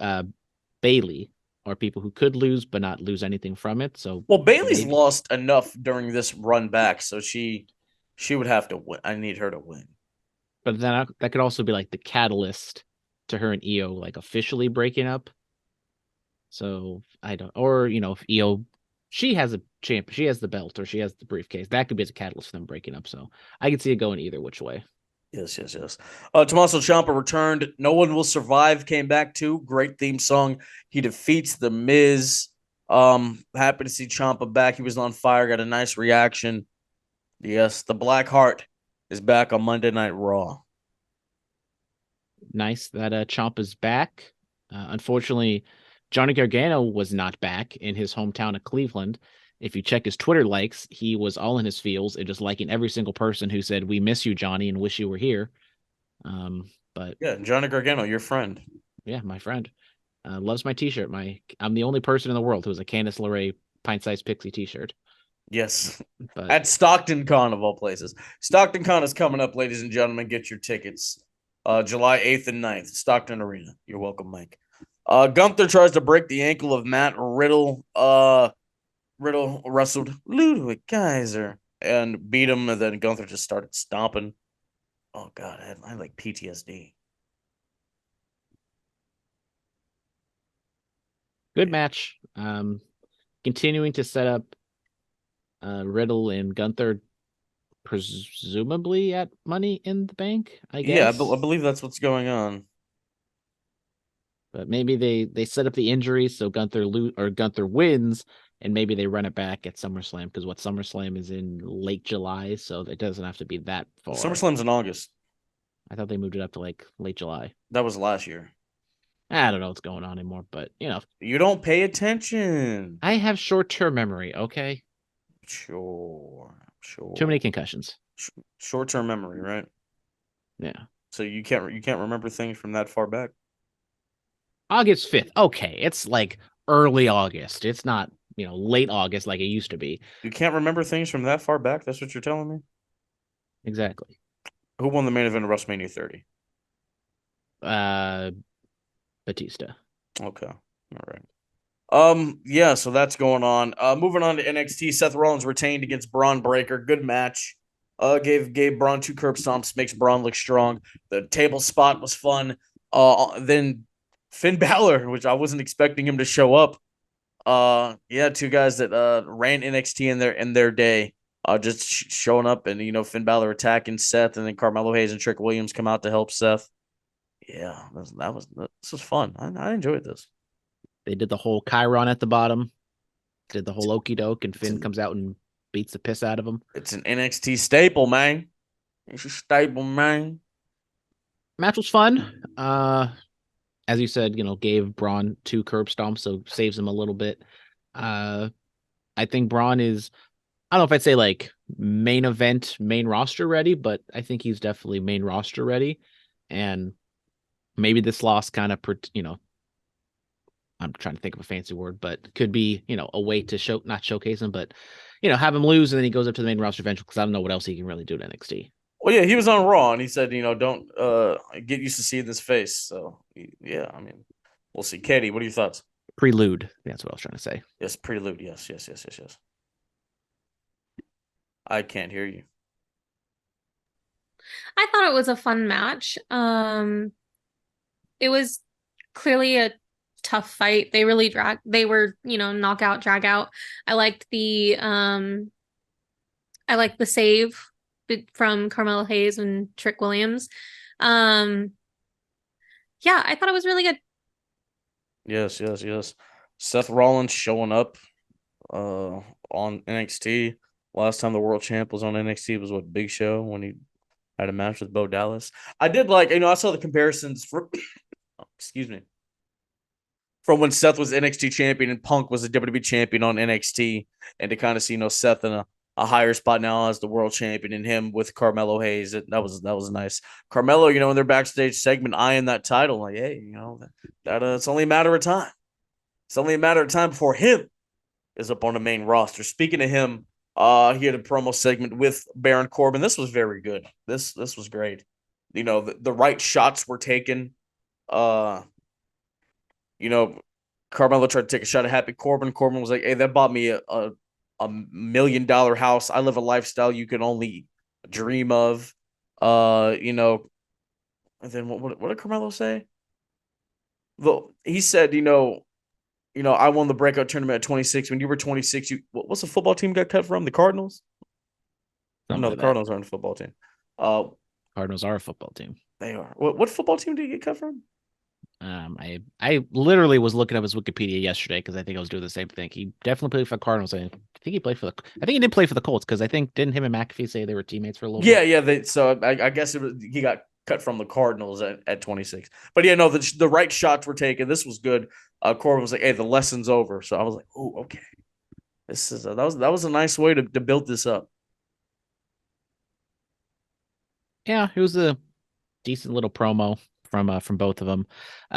Bailey are people who could lose but not lose anything from it. So, well, Bailey's lost enough during this run back, so she would have to win. I need her to win. But then that could also be like the catalyst to her and Io like officially breaking up. So I don't, or if Io, she has a champ, she has the belt or she has the briefcase, that could be as a catalyst for them breaking up. So I could see it going either which way. Yes. Tommaso Ciampa returned. No One Will Survive came back too. Great theme song. He defeats The Miz. Happy to see Ciampa back. He was on fire. Got a nice reaction. Yes, the Black Heart is back on Monday Night Raw. Nice that Ciampa's back. Unfortunately, Johnny Gargano was not back in his hometown of Cleveland. if you check his Twitter likes, he was all in his feels and just liking every single person who said, "We miss you, Johnny, and wish you were here." But Yeah, Johnny Gargano, your friend. yeah, my friend loves my T-shirt. I'm the only person in the world who has a Candice LeRae pint-sized pixie T-shirt. Yes. But At Stockton Con, of all places. Stockton Con is coming up, ladies and gentlemen. Get your tickets. July 8th and 9th, Stockton Arena. You're welcome, Mike. Gunther tries to break the ankle of Matt Riddle. Riddle wrestled Ludwig Kaiser and beat him, and then Gunther just started stomping. Oh, God, I had like PTSD. good match. Continuing to set up Riddle and Gunther presumably at Money in the Bank, I guess. Yeah, I believe that's what's going on. But maybe they set up the injury so Gunther wins, and maybe they run it back at SummerSlam, because SummerSlam is in late July, so it doesn't have to be that far. SummerSlam's in August. I thought they moved it up to like late July. That was last year. I don't know what's going on anymore, but You don't pay attention. I have short-term memory. Okay, Sure. too many concussions. Short-term memory, right? Yeah. So you can't remember things from that far back. August 5th. Okay, it's like early August. It's not late August like it used to be. You can't remember things from that far back. That's what you're telling me. Exactly. Who won the main event of WrestleMania 30? Batista. Okay. All right. Yeah, so that's going on. Moving on to NXT, Seth Rollins retained against Braun Breaker. Good match. Gave Braun 2 curb stomps, makes Braun look strong. The table spot was fun. Then Finn Balor, which I wasn't expecting him to show up. Yeah, 2 guys that ran NXT in their day. Just showing up, and Finn Balor attacking Seth, and then Carmelo Hayes and Trick Williams come out to help Seth. Yeah, this was fun. I enjoyed this. They did the whole Chiron at the bottom, did the whole okey doke, and Finn comes out and beats the piss out of him. It's an NXT staple, man. It's a staple, man. Match was fun. As you said, gave Braun 2 curb stomps, so saves him a little bit. I think Braun is, I don't know if I'd say like main event, main roster ready, but I think he's definitely main roster ready. And maybe this loss kind of, I'm trying to think of a fancy word, but could be, a way to not showcase him, but, have him lose and then he goes up to the main roster eventually, because I don't know what else he can really do to NXT. Well, yeah, he was on Raw, and he said, don't get used to seeing this face. So, yeah, I mean, we'll see. Katie, what are your thoughts? Prelude. That's what I was trying to say. Yes, prelude. Yes. I can't hear you. I thought it was a fun match. It was clearly a tough fight. They really were, knockout, drag out. I liked the save from Carmelo Hayes and Trick Williams. Yeah, I thought it was really good. Yes. Seth Rollins showing up on NXT. Last time the world champ was on NXT was Big Show, when he had a match with Bo Dallas. I did like, I saw the comparisons from excuse me, from when Seth was NXT champion and Punk was a WWE champion on NXT, and to kind of see Seth in a higher spot now as the world champion, and him with Carmelo Hayes. That was nice. Carmelo, in their backstage segment, eyeing that title, like, hey, that it's only a matter of time. It's only a matter of time before him is up on the main roster. Speaking of him, he had a promo segment with Baron Corbin. This was very good. This was great. The right shots were taken. Carmelo tried to take a shot at Happy Corbin. Corbin was like, hey, that bought me a $1 million house. I live a lifestyle you can only dream of. And then what did Carmelo say? Well, he said, I won the breakout tournament at 26. When you were 26, what's the football team got cut from? The Cardinals? No, the Cardinals aren't a football team. Cardinals are a football team. They are. What football team did he get cut from? I literally was looking up his Wikipedia yesterday, because I think I was doing the same thing. He definitely played for the Cardinals. I think he played for I think he did play for the Colts, because I think didn't him and McAfee say they were teammates for a little bit? Yeah. So I guess he got cut from the Cardinals at 26. But yeah, no, the right shots were taken. This was good. Corbin was like, hey, the lesson's over. So I was like, oh, okay. This is that was a nice way to build this up. Yeah, it was a decent little promo from both of them.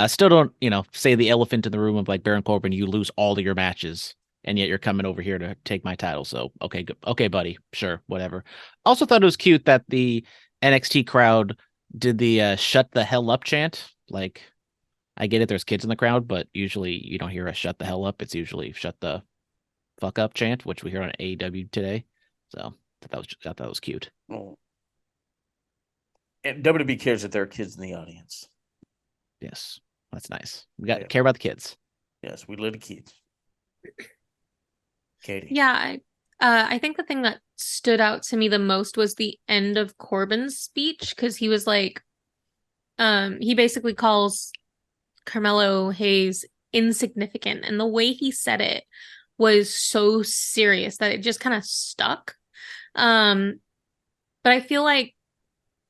Still don't, say the elephant in the room of like Baron Corbin, you lose all of your matches, and yet you're coming over here to take my title. So okay, okay, buddy, sure, whatever. Also thought it was cute that the NXT crowd did the "shut the hell up" chant. Like, I get it, there's kids in the crowd, but usually you don't hear a "shut the hell up." It's usually "shut the fuck up" chant, which we hear on AEW today. So thought that was cute. Oh. And WWE cares that there are kids in the audience. Yes, that's nice. We got care about the kids. Yes, we little kids. Katie. Yeah, I think the thing that stood out to me the most was the end of Corbin's speech, because he was like, he basically calls Carmelo Hayes insignificant, and the way he said it was so serious that it just kind of stuck. But I feel like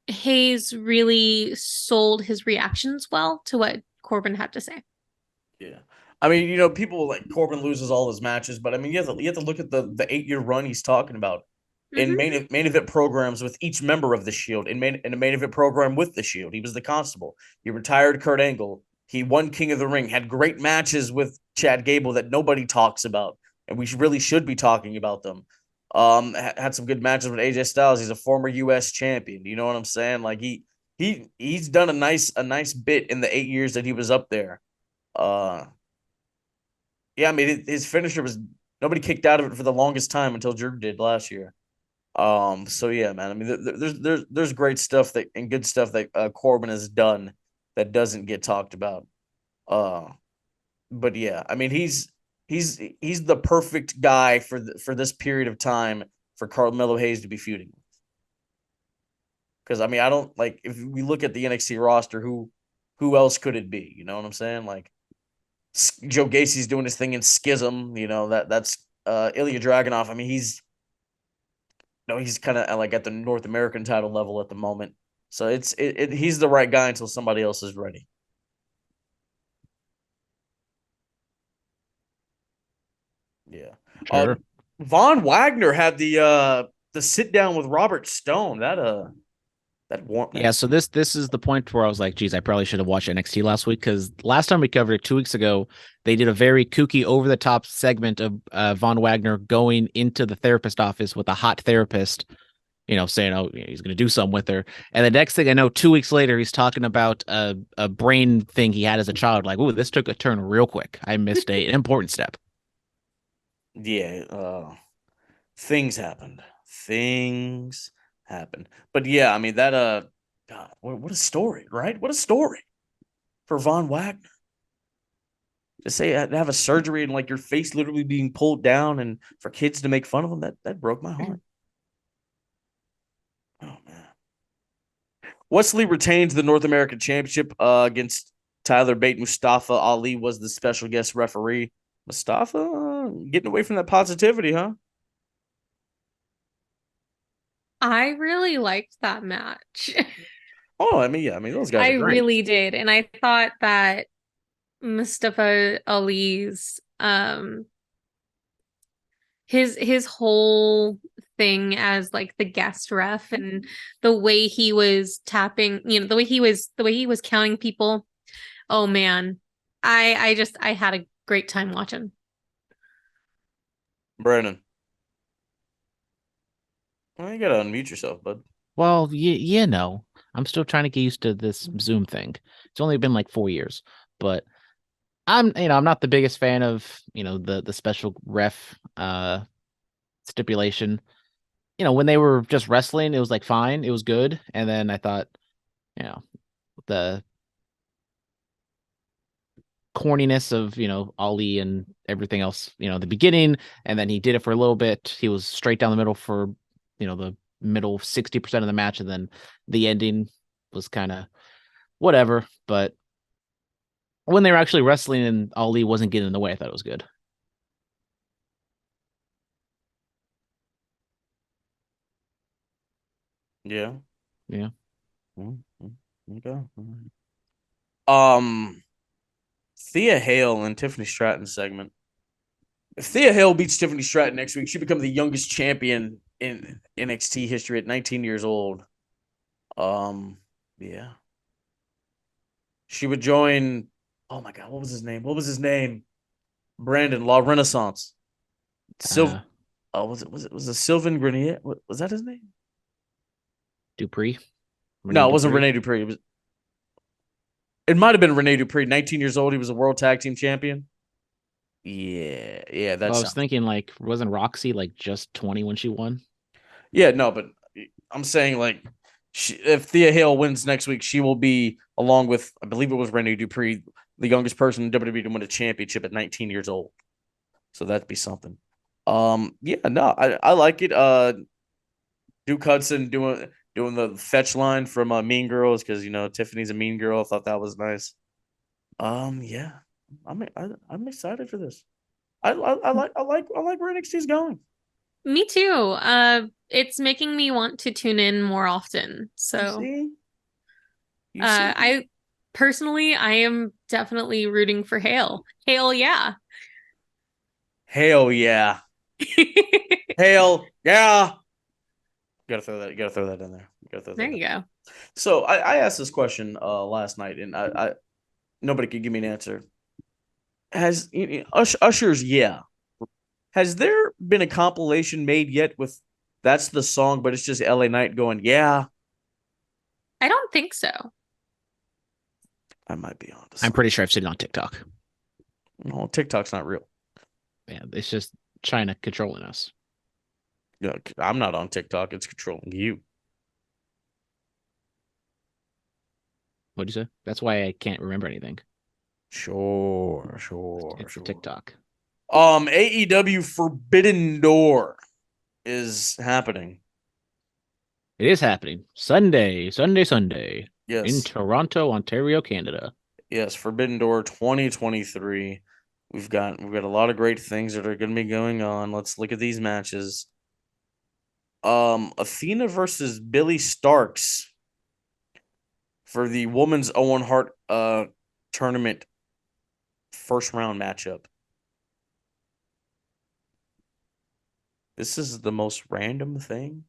Hayes really sold his reactions well to what Corbin had to say. Yeah. I mean, people like Corbin loses all his matches, but I mean, you have to look at the 8-year run he's talking about in main event programs with each member of the Shield, in a main event program with the Shield. He was the Constable. He retired Kurt Angle. He won King of the Ring. Had great matches with Chad Gable that nobody talks about, and we really should be talking about them. Had some good matches with AJ Styles. He's a former U.S. champion. You know what I'm saying? Like he's done a nice bit in the 8 years that he was up there. Yeah, I mean his finisher was nobody kicked out of it for the longest time until Drew did last year. So yeah, man. I mean, there's great stuff and good stuff that Corbin has done that doesn't get talked about. But yeah, I mean he's the perfect guy for this period of time for Carmelo Hayes to be feuding. Because I mean, I don't like if we look at the NXT roster, who else could it be? You know what I'm saying? Like Joe Gacy's doing his thing in Schism. That's Ilya Dragunov. I mean, he's kind of like at the North American title level at the moment. So he's the right guy until somebody else is ready. Yeah. Sure. Von Wagner had the sit down with Robert Stone. That warm. Yeah, so this is the point where I was like, geez, I probably should have watched NXT last week, because last time we covered it 2 weeks ago, they did a very kooky, over-the-top segment of Von Wagner going into the therapist office with a hot therapist, saying, oh, he's going to do something with her. And the next thing I know, 2 weeks later, he's talking about a brain thing he had as a child. Like, ooh, this took a turn real quick. I missed an important step. Yeah, things happened. Things happened. But yeah, I mean that God, what a story, right? What a story for Von Wagner. To say to have a surgery and like your face literally being pulled down and for kids to make fun of him, that broke my heart. Oh man. Wesley retains the North American Championship against Tyler Bate. Mustafa Ali was the special guest referee. Mustafa getting away from that positivity, huh? I really liked that match. Oh, I mean, yeah, I mean those guys I are great. really did. And I thought that Mustafa Ali's his whole thing as like the guest ref, and the way he was tapping, the way he was counting people. Oh man. I had a great time watching. Brandon, well, you gotta unmute yourself, bud. Well, I'm still trying to get used to this Zoom thing. It's only been like 4 years, but I'm not the biggest fan of, the special ref stipulation. When they were just wrestling, it was like fine, it was good. And then I thought, the corniness of, Ali and everything else, the beginning, and then he did it for a little bit. He was straight down the middle for, the middle 60% of the match, and then the ending was kind of whatever. But when they were actually wrestling and Ali wasn't getting in the way, I thought it was good. Yeah. Yeah. Okay. Thea Hale and Tiffany Stratton segment. If Thea Hale beats Tiffany Stratton next week, she becomes the youngest champion in NXT history at 19 years old. Yeah. She would join. Oh my God, what was his name? Brandon La Renaissance. Was it Sylvain Grenier? Was that his name? Dupree. No, it wasn't Rene Dupree. It might have been Rene Dupree. 19 years old. He was a world tag team champion. Yeah, I was thinking like, wasn't Roxy like just 20 when she won? Yeah, no, but I'm saying like, if Thea Hale wins next week, she will be, along with, I believe it was Rene Dupree, the youngest person in WWE to win a championship at 19 years old. So that'd be something. Yeah, no, I like it. Duke Hudson doing the fetch line from Mean Girls, because Tiffany's a mean girl. I thought that was nice. Yeah, I'm excited for this. I like where NXT's going. Me too. It's making me want to tune in more often. So, You see? I personally, I am definitely rooting for Hale. Hale, yeah. Hell yeah. Hell yeah. You gotta throw that in there. There you go. So I asked this question last night, and I nobody could give me an answer. Has Usher's yeah? Has there been a compilation made yet with that's the song, but it's just LA Knight going yeah? I don't think so. I might be on. I'm pretty sure I've seen it on TikTok. No, TikTok's not real. Yeah, it's just China controlling us. Yeah, I'm not on TikTok. It's controlling you. What'd you say? That's why I can't remember anything. Sure. It's TikTok. AEW Forbidden Door is happening. It is happening Sunday. Yes. In Toronto, Ontario, Canada. Yes, Forbidden Door 2023. We've got a lot of great things that are going to be going on. Let's look at these matches. Athena versus Billy Starks for the Women's Owen Hart tournament first round matchup. This is the most random thing.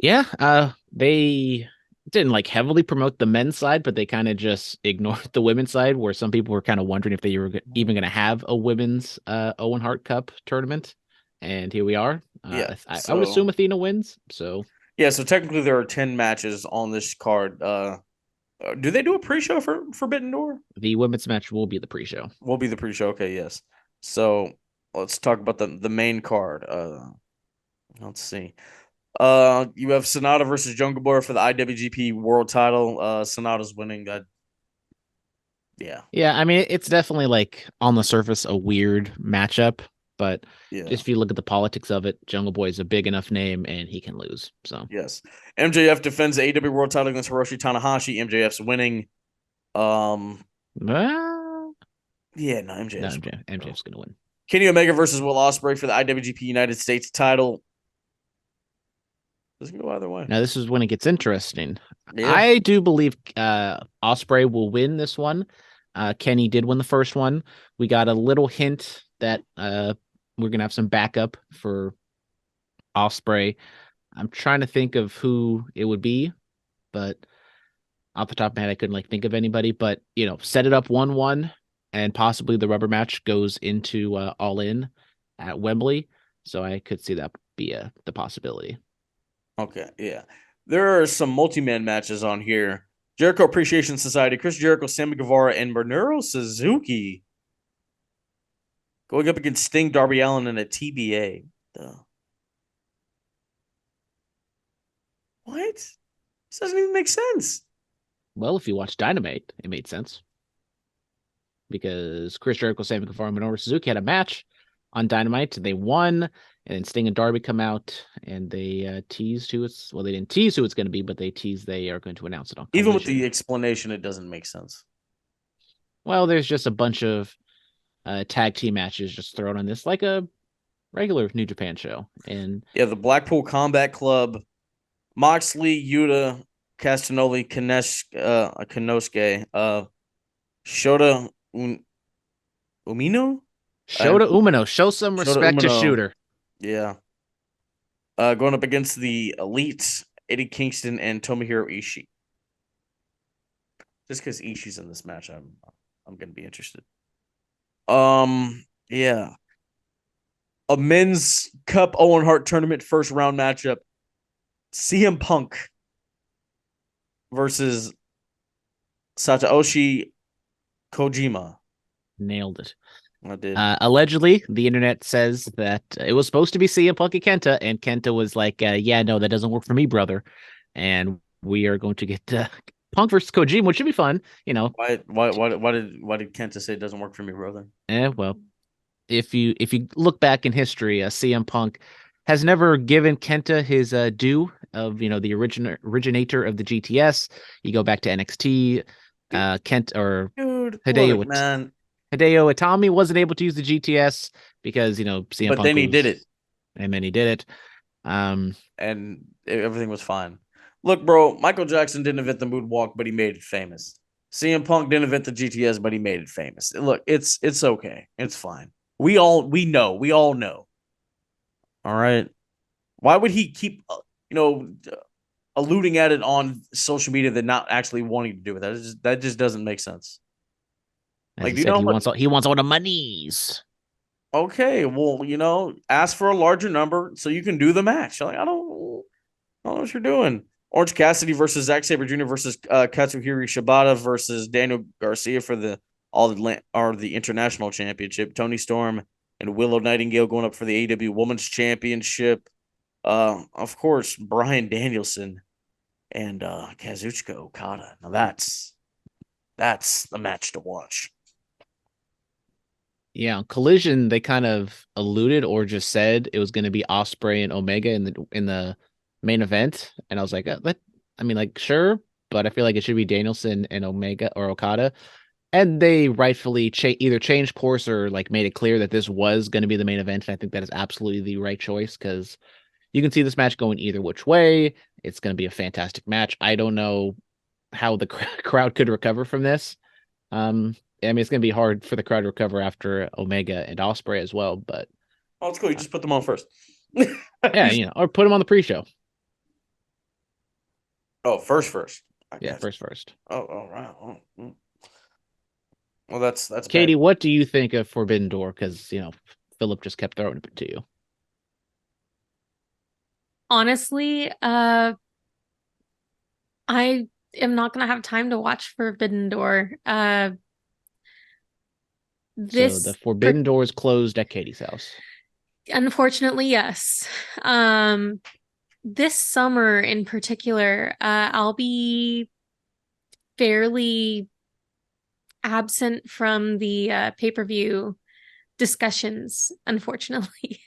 Yeah, they didn't like heavily promote the men's side, but they kind of just ignored the women's side, where some people were kind of wondering if they were even going to have a women's Owen Hart Cup tournament. And here we are. I would assume Athena wins. So yeah, so technically there are 10 matches on this card. Do they do a pre-show for Forbidden Door? The women's match will be the pre-show. Will be the pre-show. Okay, yes. So let's talk about the main card. Let's see. You have Sonata versus Jungle Boy for the IWGP World Title. Sonata's winning that. Yeah. Yeah, I mean, it's definitely like on the surface a weird matchup, but just if you look at the politics of it, Jungle Boy is a big enough name and he can lose. So yes, MJF defends the AEW World Title against Hiroshi Tanahashi. MJF's winning. Yeah, no, MJF's gonna win. Kenny Omega versus Will Ospreay for the IWGP United States title. This can go either way. Now this is when it gets interesting. Yeah. I do believe Ospreay will win this one. Kenny did win the first one. We got a little hint that we're gonna have some backup for Ospreay. I'm trying to think of who it would be, but off the top of my head, I couldn't think of anybody. But set it up 1-1, and possibly the rubber match goes into All In at Wembley. So I could see that be the possibility. Okay, yeah. There are some multi-man matches on here. Jericho Appreciation Society, Chris Jericho, Sammy Guevara, and Minoru Suzuki going up against Sting, Darby Allin, and a TBA. What? This doesn't even make sense. Well, if you watch Dynamite, it made sense. Because Chris Jericho, Sammy Guevara, and Minoru Suzuki had a match on Dynamite. They won, and then Sting and Darby come out, and they teased who it's... Well, they didn't tease who it's going to be, but they teased they are going to announce it on Collision. Even with the explanation, it doesn't make sense. Well, there's just a bunch of tag team matches just thrown on this, like a regular New Japan show. And yeah, the Blackpool Combat Club, Moxley, Yuta, Castagnoli, Kanosuke, Shota Umino? Shota Umino. Show some Shota respect to Umino. Shooter. Yeah. Going up against the Elite, Eddie Kingston and Tomohiro Ishii. Just because Ishii's in this match, I'm gonna be interested. Yeah. A men's Cup Owen Hart tournament first round matchup. CM Punk versus Satoshi Kojima. Nailed it. I did. Allegedly, the internet says that it was supposed to be CM Punk and Kenta was like, yeah, no, that doesn't work for me, brother. And we are going to get Punk versus Kojima, which should be fun. You know, Why did Kenta say it doesn't work for me, brother? well, if you look back in history, CM Punk has never given Kenta his due of the originator of the GTS. You go back to NXT, Kent or Dude, Hideo, look, man. Hideo Itami wasn't able to use the GTS because CM But Punk then he did it. And then he did it. And everything was fine. Look, bro, Michael Jackson didn't invent the moonwalk, but he made it famous. CM Punk didn't invent the GTS, but he made it famous. Look, it's okay. It's fine. We all know. All right. Why would he keep alluding at it on social media than not actually wanting to do it? That just doesn't make sense. As Like, he said, he wants all the monies. Okay, well, ask for a larger number so you can do the match. Like, I don't know what you're doing. Orange Cassidy versus Zack Sabre Jr. versus Katsuhiro Shibata versus Daniel Garcia for the international championship. Tony Storm and Willow Nightingale going up for the AEW Women's Championship. Of course, Bryan Danielson and Kazuchika Okada. Now that's the match to watch. Yeah, Collision, they kind of alluded or just said it was going to be Ospreay and Omega in the main event, and I was like, sure, but I feel like it should be Danielson and Omega or Okada, and they rightfully either changed course or like made it clear that this was going to be the main event, and I think that is absolutely the right choice because you can see this match going either which way. It's going to be a fantastic match. I don't know how the crowd could recover from this. It's going to be hard for the crowd to recover after Omega and Ospreay as well, but it's cool. You just put them on first. Yeah, or put them on the pre-show. Oh, first. Yeah, first. Oh, right. Well, that's Katie. bad. What do you think of Forbidden Door? Because Phillip just kept throwing it to you. Honestly, I am not gonna have time to watch Forbidden Door. So the Forbidden Door is closed at Katie's house. Unfortunately, yes. This summer in particular, I'll be fairly absent from the pay-per-view discussions, unfortunately,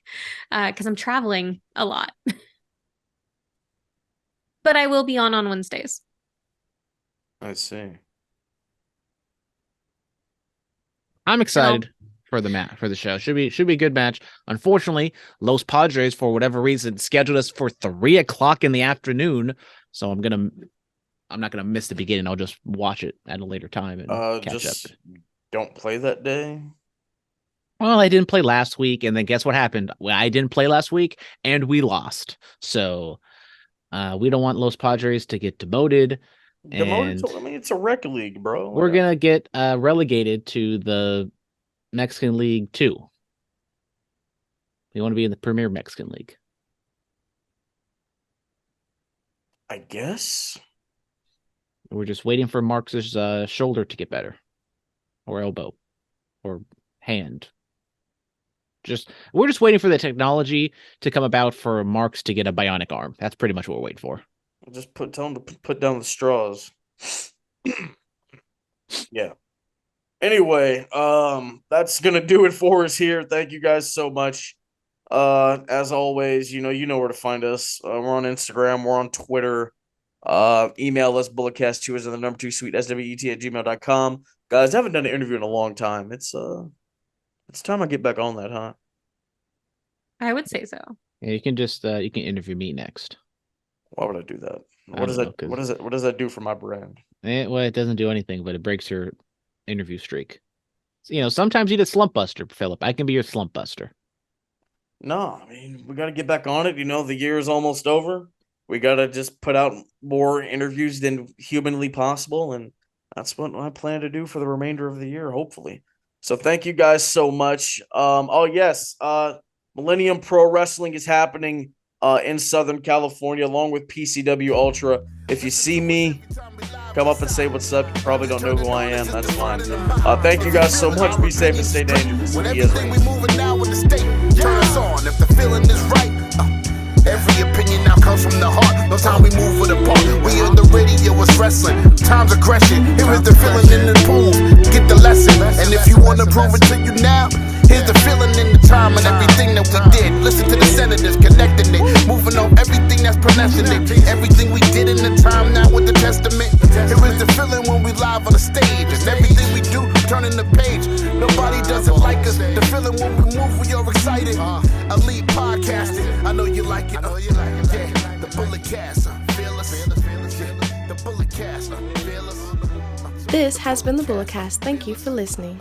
because I'm traveling a lot. But I will be on Wednesdays. I see. I'm excited for the show. Should be a good match. Unfortunately, Los Padres, for whatever reason, scheduled us for 3:00 in the afternoon. So I'm not gonna miss the beginning. I'll just watch it at a later time and catch up. Don't play that day. Well, I didn't play last week, and then guess what happened? I didn't play last week, and we lost. So we don't want Los Padres to get demoted. Demoted? It's a rec league, bro. We're gonna get relegated to the Mexican League 2. We want to be in the Premier Mexican League. I guess. We're just waiting for Marx's shoulder to get better, or elbow, or hand. We're just waiting for the technology to come about for Marx to get a bionic arm. That's pretty much what we're waiting for. Just tell him to put down the straws. Yeah. Anyway, that's gonna do it for us here. Thank you guys so much. As always, you know where to find us. We're on Instagram, we're on Twitter. Email us bulletcast2 as the number 2 sweet swet@gmail.com. Guys, I haven't done an interview in a long time. It's time I get back on that, huh? I would say so. Yeah, you can just you can interview me next. Why would I do that? What does that do for my brand? Well, it doesn't do anything, but it breaks your interview streak. sometimes you need a slump buster, Phillip. I can be your slump buster. No, I mean, we got to get back on it. The year is almost over. We got to just put out more interviews than humanly possible. And that's what I plan to do for the remainder of the year, hopefully. So thank you guys so much. Yes, Millennium Pro Wrestling is happening in Southern California along with PCW Ultra. If you see me, come up and say what's up. You probably don't know who I am. That's fine. Thank you guys so much. Be safe and stay dangerous. When everything we moving now with the state, turn us on. If the feeling is right, every opinion now comes from the heart. No time we move with a part. We on the radio, it's wrestling. Time's aggression. Here is the feeling in the pool. Get the lesson. And if you want to prove it to you now, here's the feeling in the time and everything that we did. Listen to the senators connecting it. Moving on everything that's pronouncing it. Everything we did in the time now with the testament. Here is the feeling when we live on the stage. And everything we do, turning the page. Nobody doesn't like us. The feeling when we move, we are excited. Elite podcasting. I know you like it. Yeah, the Bullet Cast. Fearless. The Bullet Cast. Fearless. This has been the Bulletcast. Thank you for listening.